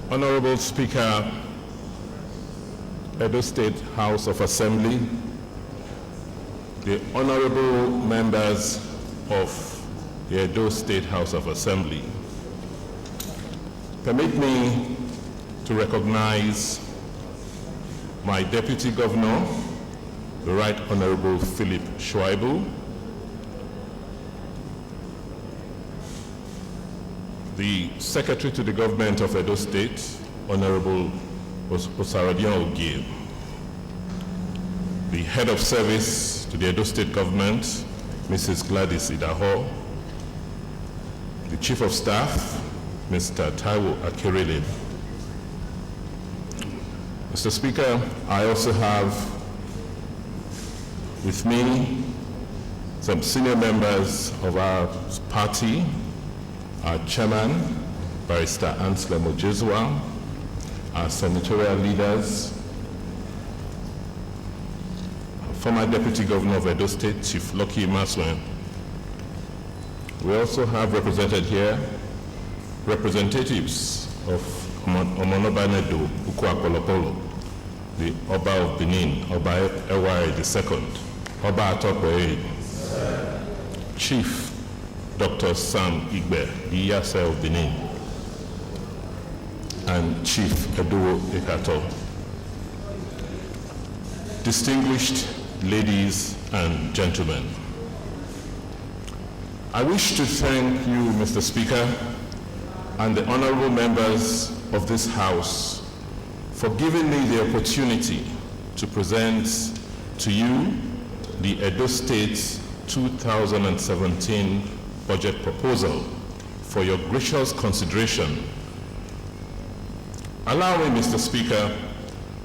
Honorable Speaker, Edo State House of Assembly, the honorable members of the Edo State House of Assembly, permit me to recognize my Deputy Governor, the Right Honorable Philip Shuaibu, the Secretary to the Government of Edo State, Honorable Osarodion Ogie, the Head of Service to the Edo State Government, Mrs. Gladys Idaho, the Chief of Staff, Mr. Taiwo Akerele. Mr. Speaker, I also have with me some senior members of our party, our chairman, Barrister Ansler Mojezwa, our senatorial leaders, former Deputy Governor of Edo State, Chief Lucky Maswen. We also have represented here representatives of Omonobanedo Ukwakolopolo, the Oba of Benin, Oba Ewai II, Oba Atokwe, Chief Dr. Sam Igbe, Iyase of Benin, and Chief Eduo Ekato. Distinguished ladies and gentlemen, I wish to thank you, Mr. Speaker, and the honorable members of this House for giving me the opportunity to present to you the Edo State 2017 budget proposal for your gracious consideration. Allow me, Mr. Speaker,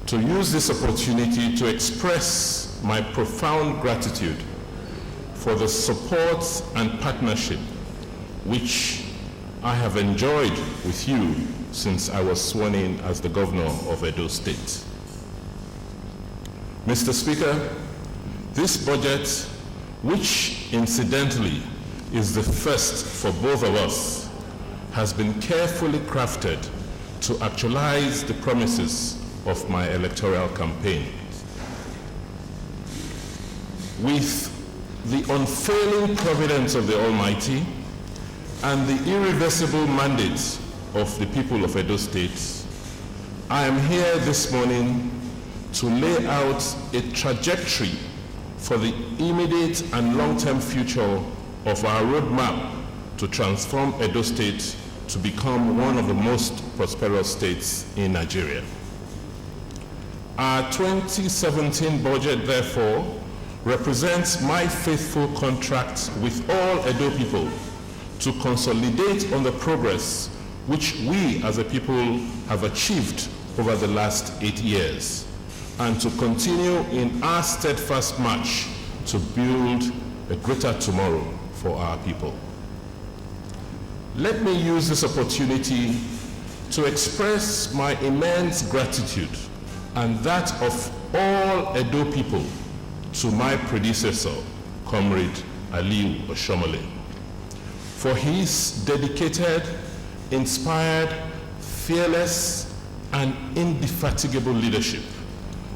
to use this opportunity to express my profound gratitude for the support and partnership which I have enjoyed with you since I was sworn in as the governor of Edo State. Mr. Speaker, this budget, which incidentally is the first for both of us, has been carefully crafted to actualize the promises of my electoral campaign. With the unfailing providence of the Almighty and the irreversible mandate of the people of Edo State, I am here this morning to lay out a trajectory for the immediate and long-term future of our roadmap to transform Edo State to become one of the most prosperous states in Nigeria. Our 2017 budget, therefore, represents my faithful contract with all Edo people to consolidate on the progress which we as a people have achieved over the last 8 years, and to continue in our steadfast march to build a greater tomorrow for our people. Let me use this opportunity to express my immense gratitude and that of all Edo people to my predecessor, Comrade Aliu Oshomole, for his dedicated, inspired, fearless, and indefatigable leadership,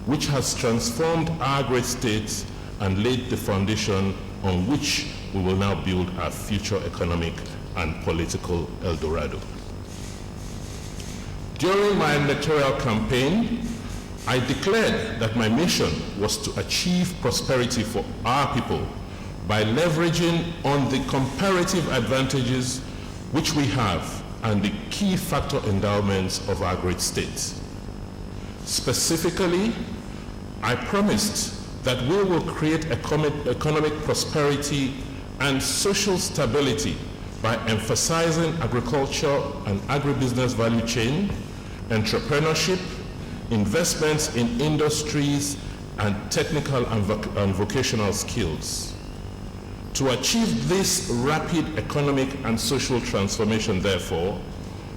which has transformed our great state and laid the foundation on which we will now build our future economic and political El Dorado. During my electoral campaign, I declared that my mission was to achieve prosperity for our people by leveraging on the comparative advantages which we have and the key factor endowments of our great state. Specifically, I promised that we will create economic prosperity and social stability by emphasizing agriculture and agribusiness value chain, entrepreneurship, investments in industries, and technical and vocational skills. To achieve this rapid economic and social transformation, therefore,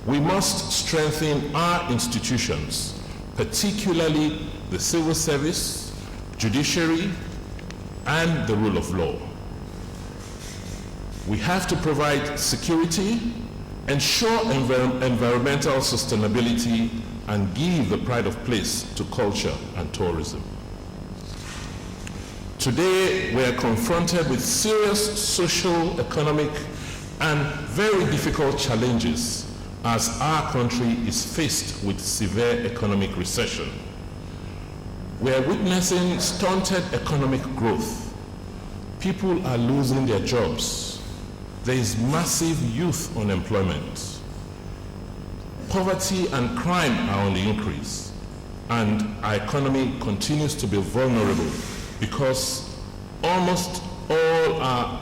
we must strengthen our institutions, particularly the civil service, judiciary, and the rule of law. We have to provide security, ensure environmental sustainability, and give the pride of place to culture and tourism. Today, we are confronted with serious social, economic, and very difficult challenges as our country is faced with severe economic recession. We are witnessing stunted economic growth. People are losing their jobs. There is massive youth unemployment. Poverty and crime are on the increase, and our economy continues to be vulnerable because almost all our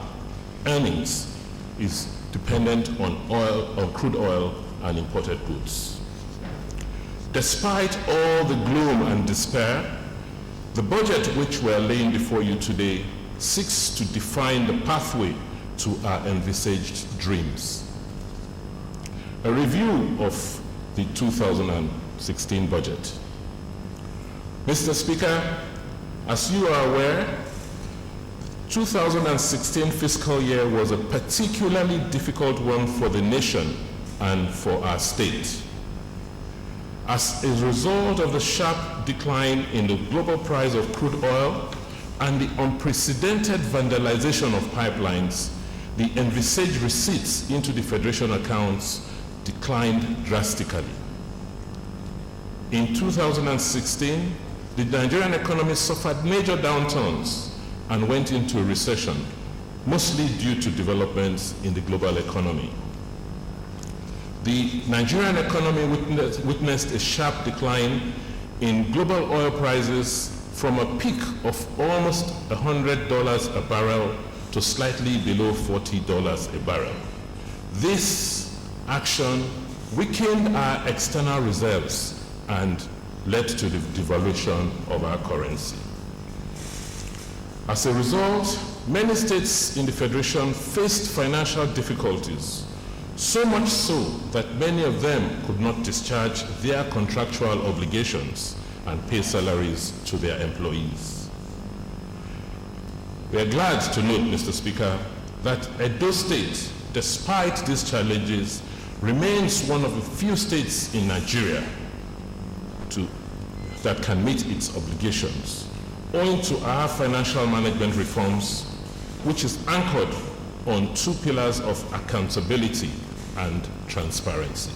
earnings is dependent on oil, on crude oil and imported goods. Despite all the gloom and despair, the budget which we are laying before you today seeks to define the pathway to our envisaged dreams. A review of the 2016 budget. Mr. Speaker, as you are aware, 2016 fiscal year was a particularly difficult one for the nation and for our state. As a result of the sharp decline in the global price of crude oil and the unprecedented vandalization of pipelines, the envisaged receipts into the Federation accounts declined drastically. In 2016, the Nigerian economy suffered major downturns and went into a recession, mostly due to developments in the global economy. The Nigerian economy witnessed a sharp decline in global oil prices from a peak of almost $100 a barrel to slightly below $40 a barrel. This action weakened our external reserves and led to the devaluation of our currency. As a result, many states in the Federation faced financial difficulties, so much so that many of them could not discharge their contractual obligations and pay salaries to their employees. We are glad to note, Mr. Speaker, that Edo State, despite these challenges, remains one of the few states in Nigeria that can meet its obligations, owing to our financial management reforms, which is anchored on two pillars of accountability and transparency.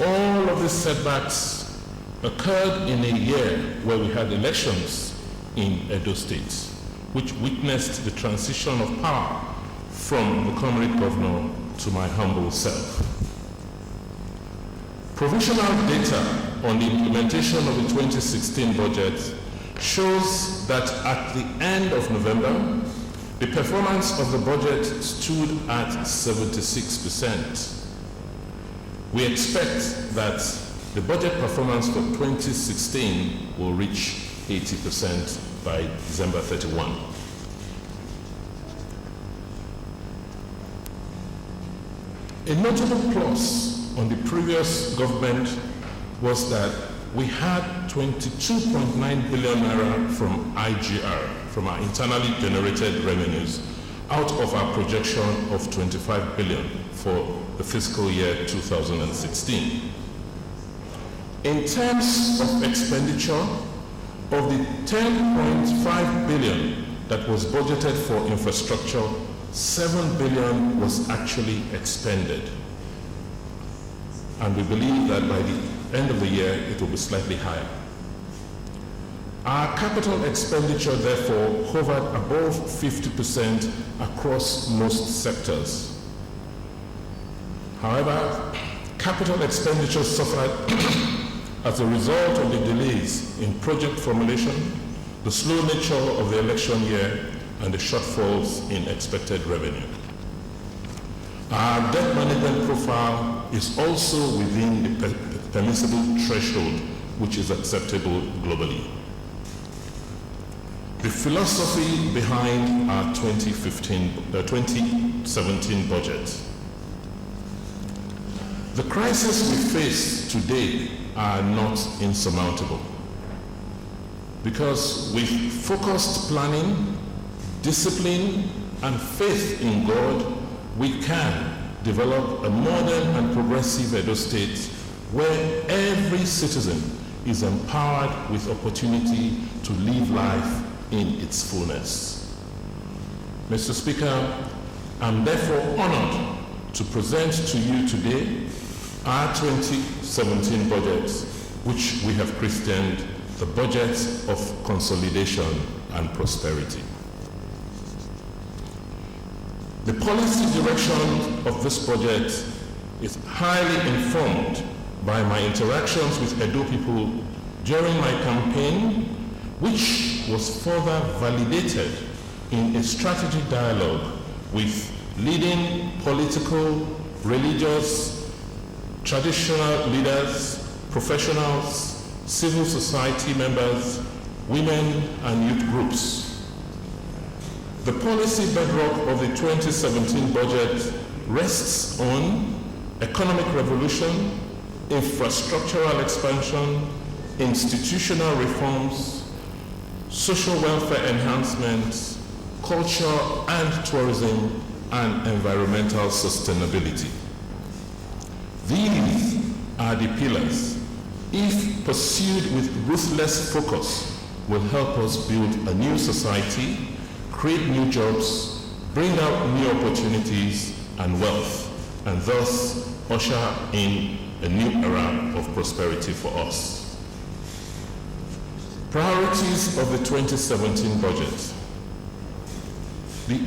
All of these setbacks occurred in a year where we had elections in Edo State, which witnessed the transition of power from the comrade governor to my humble self. Provisional data on the implementation of the 2016 budget shows that at the end of November, the performance of the budget stood at 76%. We expect that the budget performance for 2016 will reach 80% by December 31. A notable plus on the previous government was that we had 22.9 billion naira from IGR, from our internally generated revenues, out of our projection of 25 billion for the fiscal year 2016. In terms of expenditure, of the 10.5 billion that was budgeted for infrastructure, 7 billion was actually expended. And we believe that by the end of the year, it will be slightly higher. Our capital expenditure, therefore, hovered above 50% across most sectors. However, capital expenditure suffered as a result of the delays in project formulation, the slow nature of the election year, and the shortfalls in expected revenue. Our debt management profile is also within the permissible threshold, which is acceptable globally. The philosophy behind our 2017 budget. The crises we face today are not insurmountable, because with focused planning, discipline, and faith in God, we can develop a modern and progressive Edo State where every citizen is empowered with opportunity to live life in its fullness. Mr. Speaker, I'm therefore honored to present to you today our 2017 budget, which we have christened the Budget of Consolidation and Prosperity. The policy direction of this budget is highly informed by my interactions with Edo people during my campaign, which was further validated in a strategic dialogue with leading political, religious, traditional leaders, professionals, civil society members, women, and youth groups. The policy bedrock of the 2017 budget rests on economic revolution, infrastructural expansion, institutional reforms, social welfare enhancements, culture and tourism, and environmental sustainability. These are the pillars, if pursued with ruthless focus, will help us build a new society, create new jobs, bring out new opportunities and wealth, and thus usher in a new era of prosperity for us. Priorities of the 2017 budget. The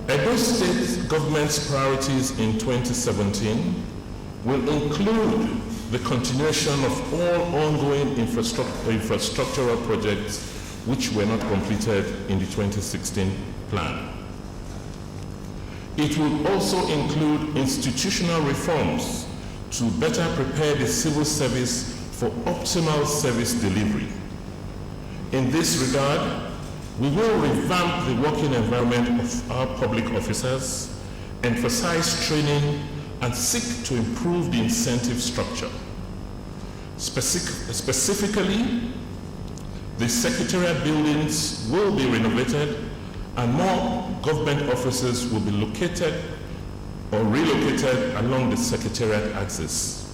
Edo State government's priorities in 2017 will include the continuation of all ongoing infrastructural projects which were not completed in the 2016 plan. It will also include institutional reforms to better prepare the civil service for optimal service delivery. In this regard, we will revamp the working environment of our public officers, emphasize training, and seek to improve the incentive structure. Specifically, the secretariat buildings will be renovated and more government offices will be located or relocated along the secretariat axis.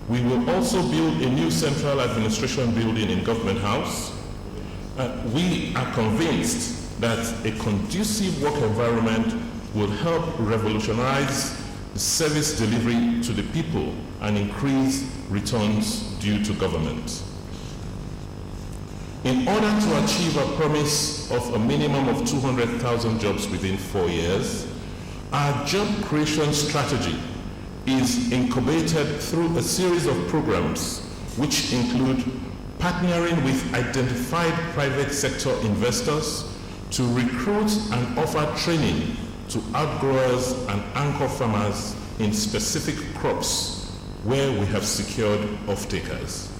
We will also build a new central administration building in Government House. We are convinced that a conducive work environment will help revolutionize the service delivery to the people and increase returns due to government. In order to achieve a promise of a minimum of 200,000 jobs within 4 years, our job creation strategy is incubated through a series of programs which include partnering with identified private sector investors to recruit and offer training to outgrowers and anchor farmers in specific crops where we have secured off-takers.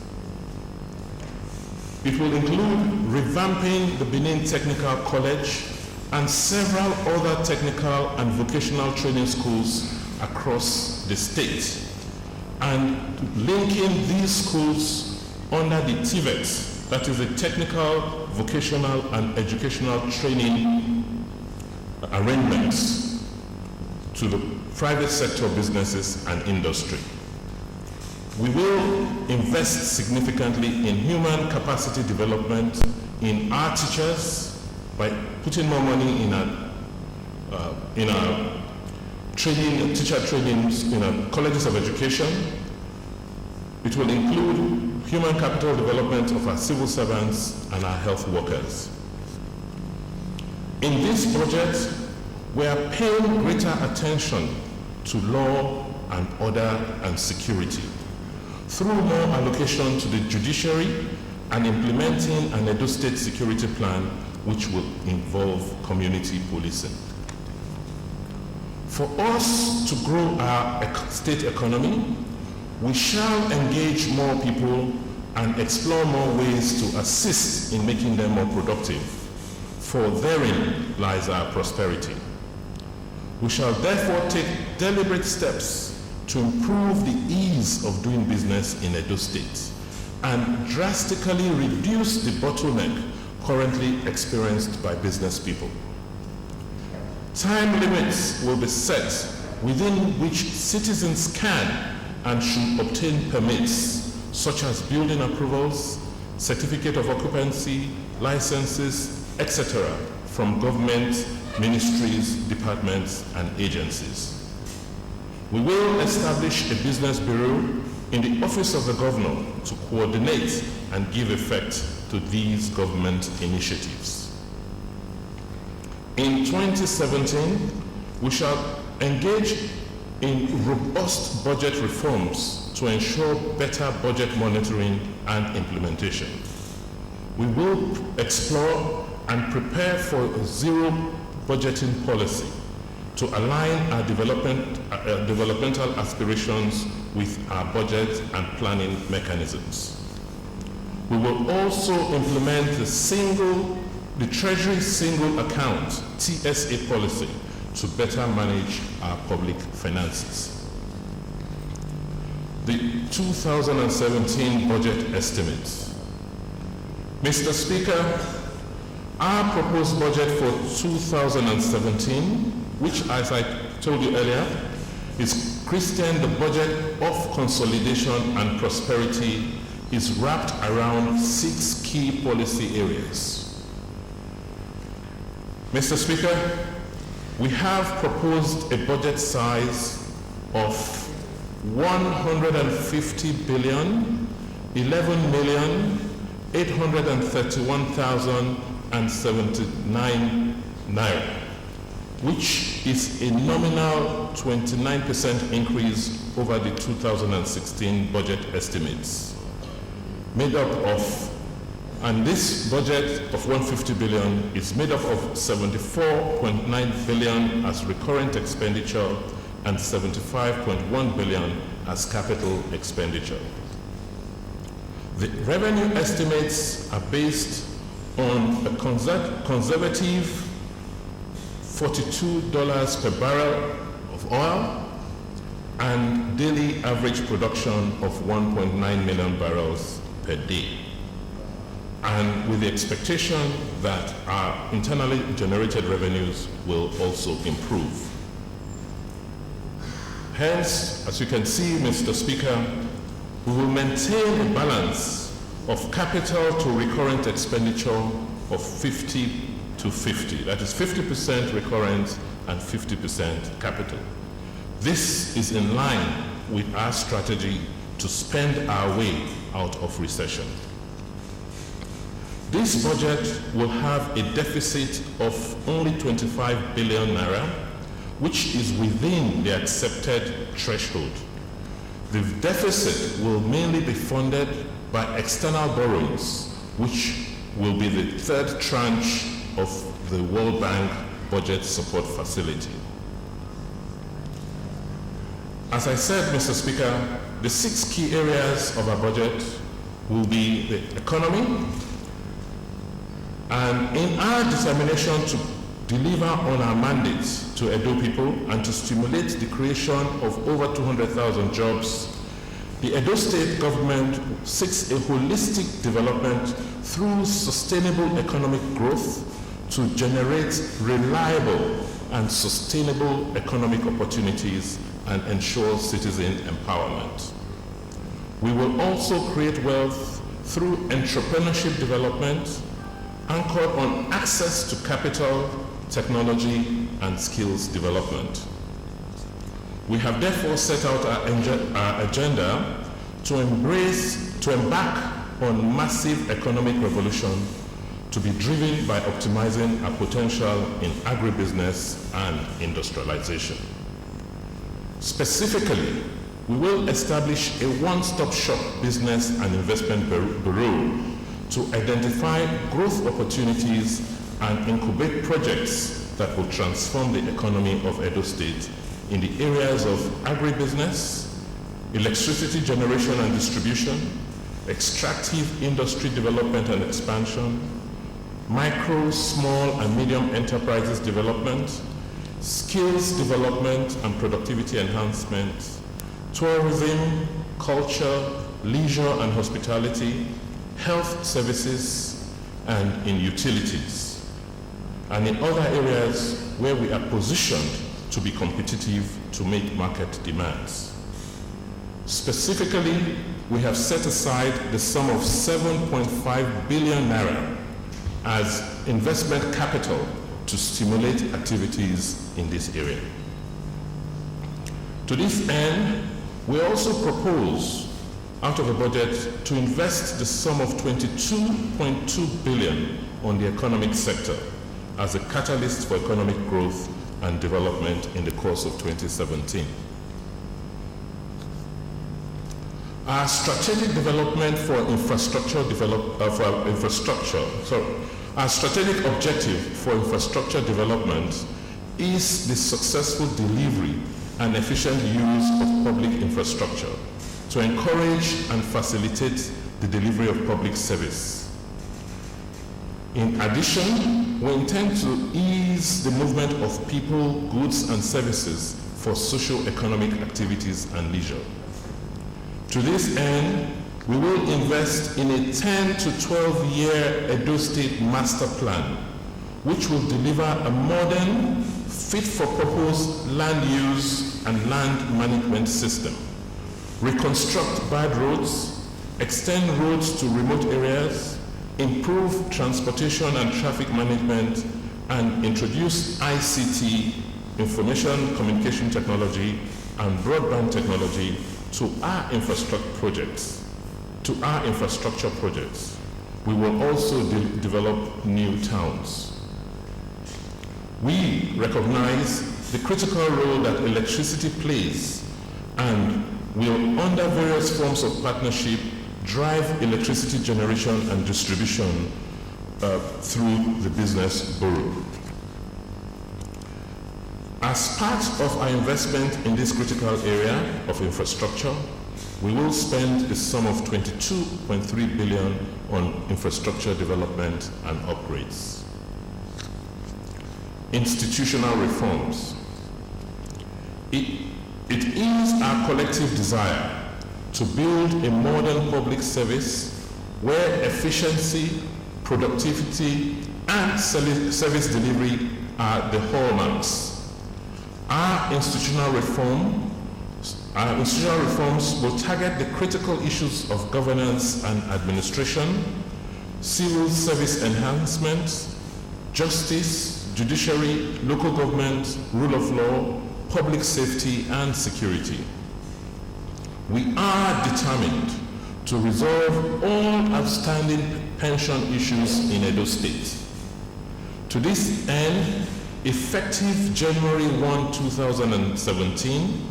It will include revamping the Benin Technical College and several other technical and vocational training schools across the state, and linking these schools under the TVET, that is the Technical, Vocational, and Educational Training arrangements, to the private sector businesses and industry. We will invest significantly in human capacity development in our teachers by putting more money in our training, teacher trainings in our colleges of education. It will include human capital development of our civil servants and our health workers. In this budget, we are paying greater attention to law and order and security through more allocation to the judiciary and implementing an Edo State security plan which will involve community policing. For us to grow our state economy, we shall engage more people and explore more ways to assist in making them more productive, for therein lies our prosperity. We shall therefore take deliberate steps to improve the ease of doing business in Edo State and drastically reduce the bottleneck currently experienced by business people. Time limits will be set within which citizens can and should obtain permits, such as building approvals, certificate of occupancy, licenses, etc., from government, ministries, departments, and agencies. We will establish a business bureau in the office of the governor to coordinate and give effect to these government initiatives. In 2017, we shall engage in robust budget reforms to ensure better budget monitoring and implementation. We will explore and prepare for a zero budgeting policy to align our developmental aspirations with our budget and planning mechanisms. We will also implement the Treasury Single Account, TSA policy, to better manage our public finances. The 2017 budget estimates. Mr. Speaker, our proposed budget for 2017, which, as I told you earlier, is christened the budget of consolidation and prosperity, is wrapped around 6 key policy areas. Mr. Speaker, we have proposed a budget size of 150 billion, 11,831,079 naira, which is a nominal 29% increase over the 2016 budget estimates. Made up of, and this budget of 150 billion is made up of 74.9 billion as recurrent expenditure and 75.1 billion as capital expenditure. The revenue estimates are based on a conservative $42 per barrel of oil and daily average production of 1.9 million barrels per day, and with the expectation that our internally generated revenues will also improve. Hence, as you can see, Mr. Speaker, we will maintain a balance of capital to recurrent expenditure of 50 to 50. That is 50% recurrent and 50% capital. This is in line with our strategy to spend our way out of recession. This budget will have a deficit of only 25 billion naira, which is within the accepted threshold. The deficit will mainly be funded by external borrowings, which will be the third tranche of the World Bank Budget Support Facility. As I said, Mr. Speaker, the 6 key areas of our budget will be the economy, and in our determination to deliver on our mandates to Edo people and to stimulate the creation of over 200,000 jobs, the Edo State government seeks a holistic development through sustainable economic growth to generate reliable and sustainable economic opportunities and ensure citizen empowerment. We will also create wealth through entrepreneurship development anchored on access to capital, technology, and skills development. We have therefore set out our agenda to embark on massive economic revolution to be driven by optimizing our potential in agribusiness and industrialization. Specifically, we will establish a one-stop shop business and investment bureau to identify growth opportunities and incubate projects that will transform the economy of Edo State in the areas of agribusiness, electricity generation and distribution, extractive industry development and expansion, micro, small, and medium enterprises development, skills development and productivity enhancement, tourism, culture, leisure and hospitality, health services, and in utilities, and in other areas where we are positioned to be competitive to meet market demands. Specifically, we have set aside the sum of 7.5 billion naira as investment capital to stimulate activities in this area. To this end, we also propose out of the budget to invest the sum of 22.2 billion on the economic sector as a catalyst for economic growth and development in the course of 2017. Our strategic development for our strategic objective for infrastructure development is the successful delivery and efficient use of public infrastructure to encourage and facilitate the delivery of public service. In addition, we intend to ease the movement of people, goods, and services for socio-economic activities and leisure. To this end, we will invest in a 10 to 12-year Edo State master plan, which will deliver a modern, fit-for-purpose land use and land management system, reconstruct bad roads, extend roads to remote areas, improve transportation and traffic management, and introduce ICT, information communication technology, and broadband technology to our infrastructure projects. We will also develop new towns. We recognize the critical role that electricity plays and will, under various forms of partnership, drive electricity generation and distribution through the business bureau. As part of our investment in this critical area of infrastructure, we will spend the sum of 22.3 billion on infrastructure development and upgrades. Institutional reforms. It is our collective desire to build a modern public service where efficiency, productivity, and service delivery are the hallmarks. Our institutional reforms will target the critical issues of governance and administration, civil service enhancement, justice, judiciary, local government, rule of law, public safety, and security. We are determined to resolve all outstanding pension issues in Edo State. To this end, effective January 1, 2017,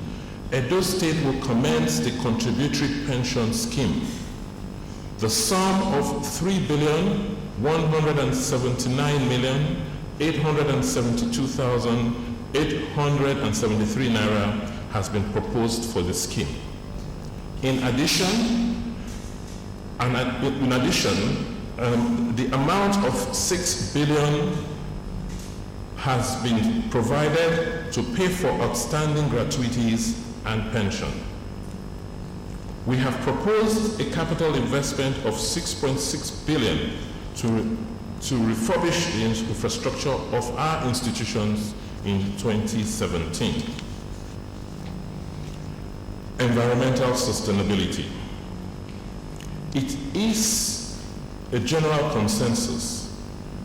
Edo State will commence the contributory pension scheme. The sum of 3,179,872,873 naira has been proposed for the scheme. In addition, the amount of 6 billion has been provided to pay for outstanding gratuities and pension. We have proposed a capital investment of 6.6 billion to refurbish the infrastructure of our institutions in 2017. Environmental sustainability. It is a general consensus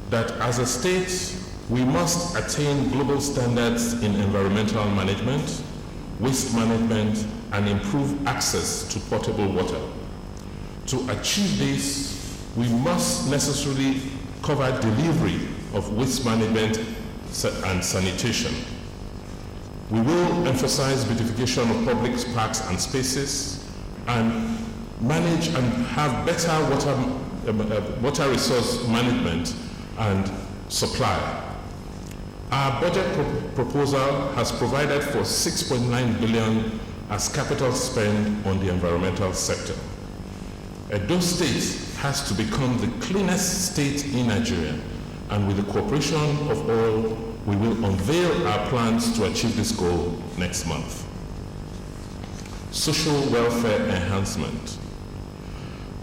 that as a state, we must attain global standards in environmental management, waste management, and improve access to potable water. To achieve this, we must necessarily cover delivery of waste management and sanitation. We will emphasize beautification of public parks and spaces and manage and have better water resource management and supply. Our budget proposal has provided for 6.9 billion as capital spend on the environmental sector. Edo State has to become the cleanest state in Nigeria, and with the cooperation of all, we will unveil our plans to achieve this goal next month. Social welfare enhancement.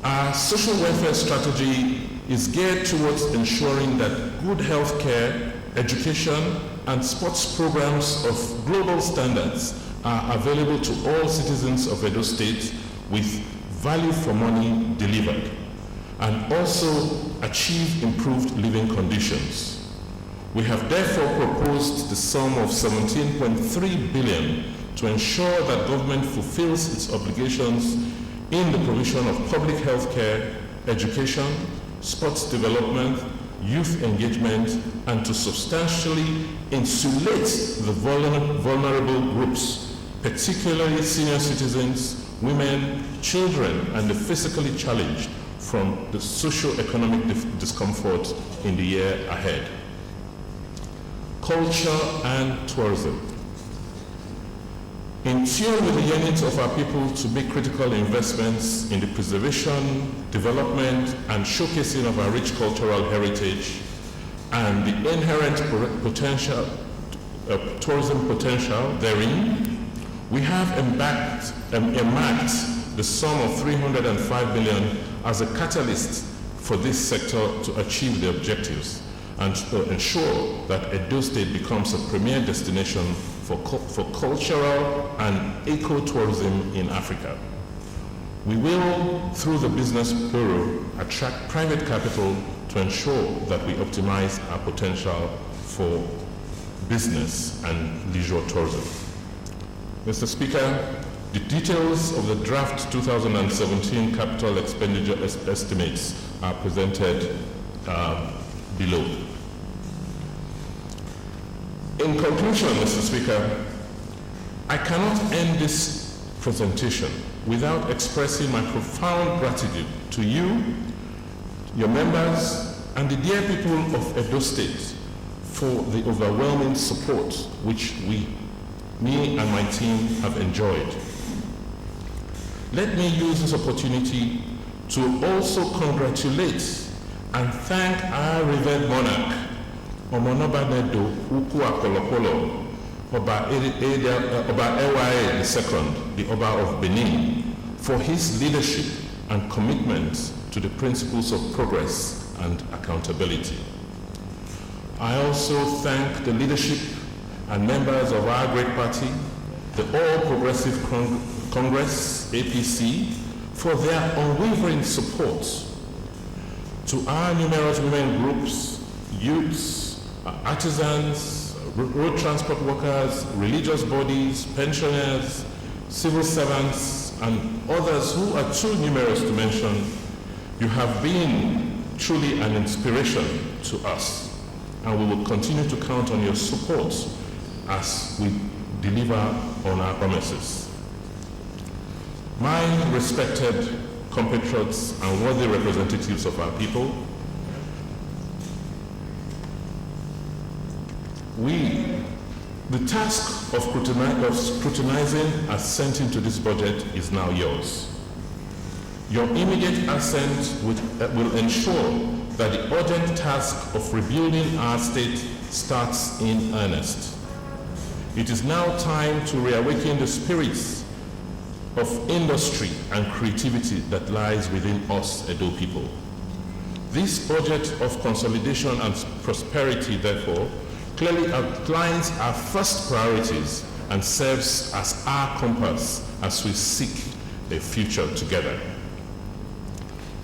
Our social welfare strategy is geared towards ensuring that good health care, education, and sports programs of global standards are available to all citizens of Edo State with value for money delivered, and also achieve improved living conditions. We have therefore proposed the sum of 17.3 billion to ensure that government fulfills its obligations in the provision of public health care, education, sports development, youth engagement, and to substantially insulate the vulnerable groups, particularly senior citizens, women, children, and the physically challenged from the socio-economic discomfort in the year ahead. Culture and tourism. In tune with the yearnings of our people to make critical investments in the preservation, development, and showcasing of our rich cultural heritage and the inherent potential, tourism potential therein, we have earmarked the sum of 305 billion as a catalyst for this sector to achieve the objectives and to ensure that Edo State becomes a premier destination for cultural and eco-tourism in Africa. We will, through the Business Bureau, attract private capital to ensure that we optimize our potential for business and leisure tourism. Mr. Speaker, the details of the draft 2017 capital expenditure estimates are presented below. In conclusion, Mr. Speaker, I cannot end this presentation without expressing my profound gratitude to you, your members, and the dear people of Edo State for the overwhelming support which me and my team have enjoyed. Let me use this opportunity to also congratulate and thank our revered monarch, Omonoba Nedo Ukwu Akolokolo, Oba Ewaye II, the Oba of Benin, for his leadership and commitment to the principles of progress and accountability. I also thank the leadership and members of our great party, the All Progressive Congress, APC, for their unwavering support. To our numerous women groups, youths, artisans, road transport workers, religious bodies, pensioners, civil servants, and others who are too numerous to mention, you have been truly an inspiration to us, and we will continue to count on your support as we deliver on our promises. My respected compatriots and worthy representatives of our people, the task of scrutinizing as sent into this budget is now yours. Your immediate assent will ensure that the urgent task of rebuilding our state starts in earnest. It is now time to reawaken the spirits of industry and creativity that lies within us, Edo people. This budget of consolidation and prosperity, therefore, clearly outlines our first priorities and serves as our compass as we seek a future together.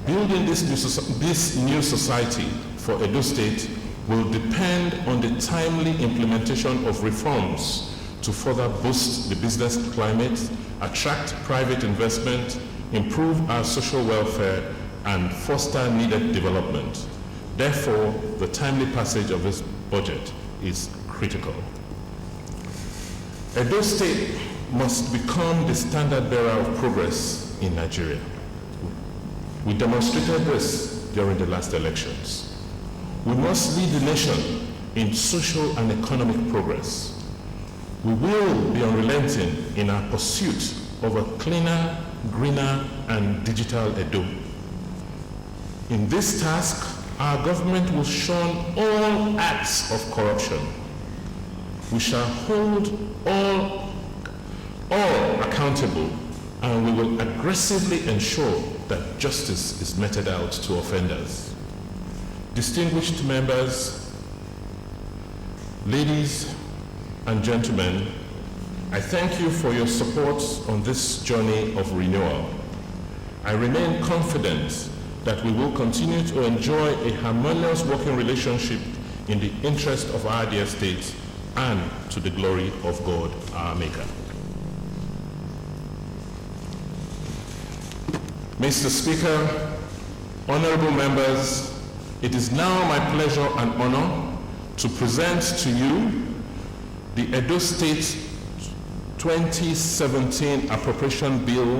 Building this new society for Edo State will depend on the timely implementation of reforms to further boost the business climate, attract private investment, improve our social welfare, and foster needed development. Therefore, the timely passage of this budget is critical. Edo State must become the standard bearer of progress in Nigeria. We demonstrated this during the last elections. We must lead the nation in social and economic progress. We will be unrelenting in our pursuit of a cleaner, greener, and digital Edo. In this task, our government will shun all acts of corruption. We shall hold all accountable, and we will aggressively ensure that justice is meted out to offenders. Distinguished members, Ladies and gentlemen, I thank you for your support on this journey of renewal. I remain confident that we will continue to enjoy a harmonious working relationship in the interest of our dear state and to the glory of God, our Maker. Mr. Speaker, honorable members, it is now my pleasure and honor to present to you the Edo State 2017 Appropriation Bill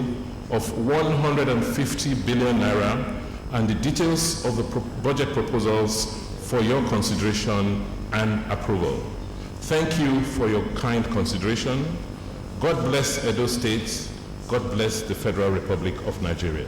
of 150 billion naira and the details of the budget proposals for your consideration and approval. Thank you for your kind consideration. God bless Edo State. God bless the Federal Republic of Nigeria.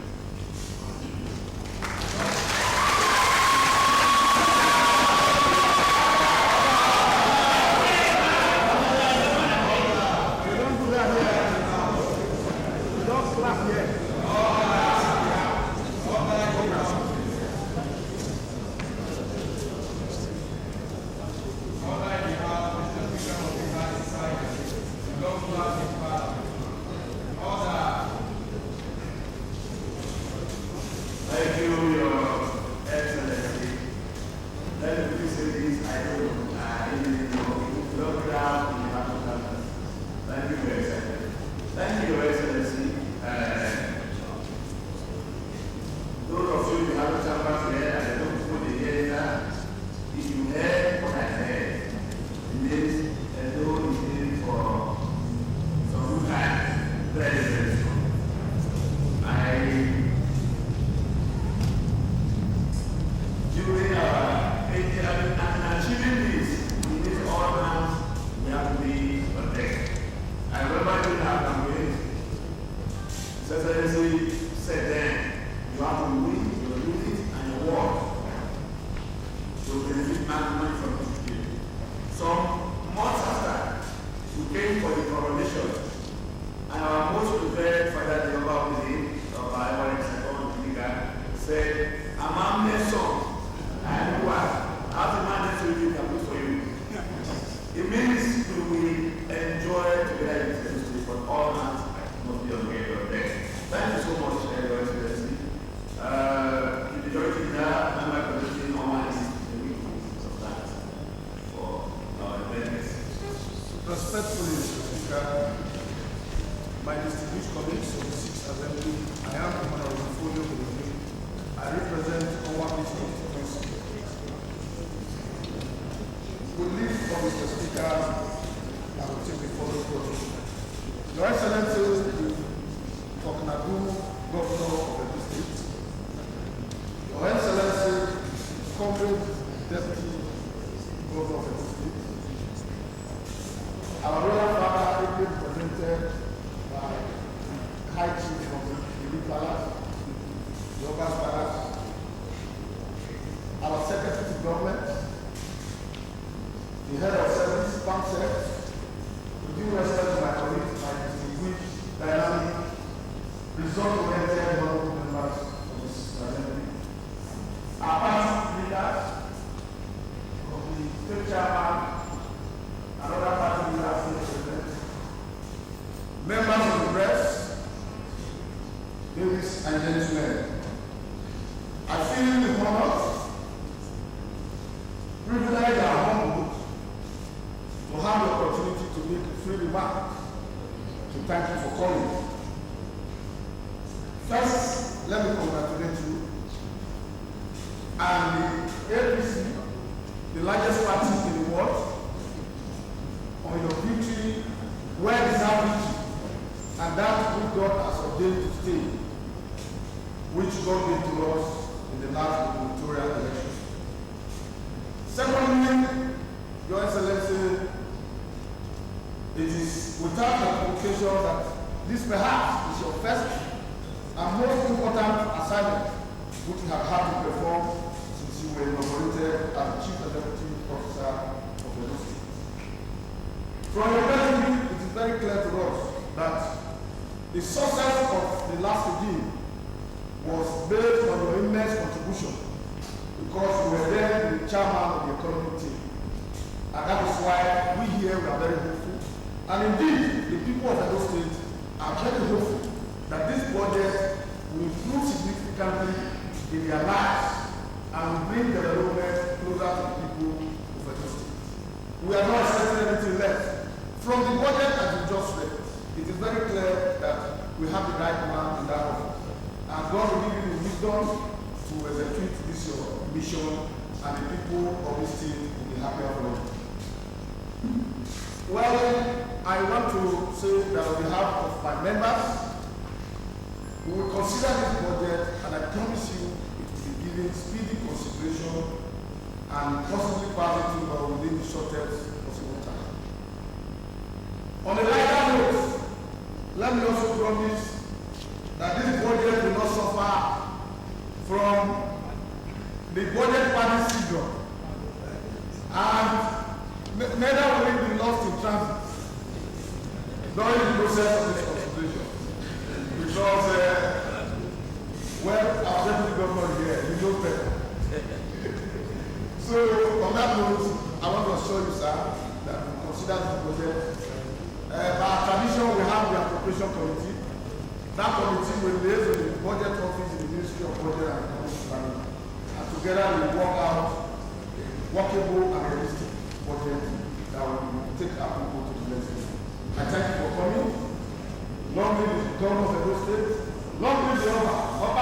Respectfully, Mr. Speaker, my distinguished colleagues of the 6th Assembly, I am the Honorable Folio Godwin. I represent our constituency. With leave of Mr. Speaker, I will take the following protocol. Your Excellency, Godwin, Governor of the State. Your Excellency, Comrade Deputy Governor of the State. Our royal father is represented by High Chief from the Palace, the Obas Palace, our Secretary to Government, the Head of Service, Pansec, with due respect to my colleagues, my distinguished, dynamic, result-oriented honorable members of this assembly, our party leaders, of the state chairman, another party leaders, members of the press, ladies and gentlemen, I feel the honor, privileged and humbled to have the opportunity to make a free remark to thank you for calling. First, let me congratulate you and the APC, the largest party in the world, on your victory, well-deserved victory, and that which God has ordained to stay, which God gave to us in the last gubernatorial election. Secondly, Your Excellency, it is without equivocation that this perhaps is your first and most important assignment which you have had to perform since you were inaugurated as the Chief Executive Officer of the State. From your pedigree, it is very clear to us that the success of the last regime was based on your immense contribution because you were then the chairman of the economic team. And that is why we here we are very hopeful. And indeed, the people of Edo State are very hopeful that this budget will improve significantly in their lives and will bring development closer to the people of Edo State. We are not expecting anything less. From the budget that you just read, it is very clear that we have the right man in that office. And God will give you the wisdom to execute this your mission, and the people of this state will be happier for it. Well, I want to say that on behalf of my members, we will consider this budget, and I promise you it will be given speedy consideration and possibly pass it within the shortest possible time. On a lighter note, let me also promise that this budget will not suffer from the budget party syndrome, and neither will it be lost in transit during the process of this consultation. Because, well, our deputy governor here, he knows better. So, on that note, I want to assure you, sir, that we consider this budget. By tradition, we have the appropriation committee. That committee will liaise with the budget office in the Ministry of Budget and Economic Planning. And together we work out a workable and realistic budget that will take our people to the next level. I thank you for coming. Long live the governor of Edo State. Long live the Oba.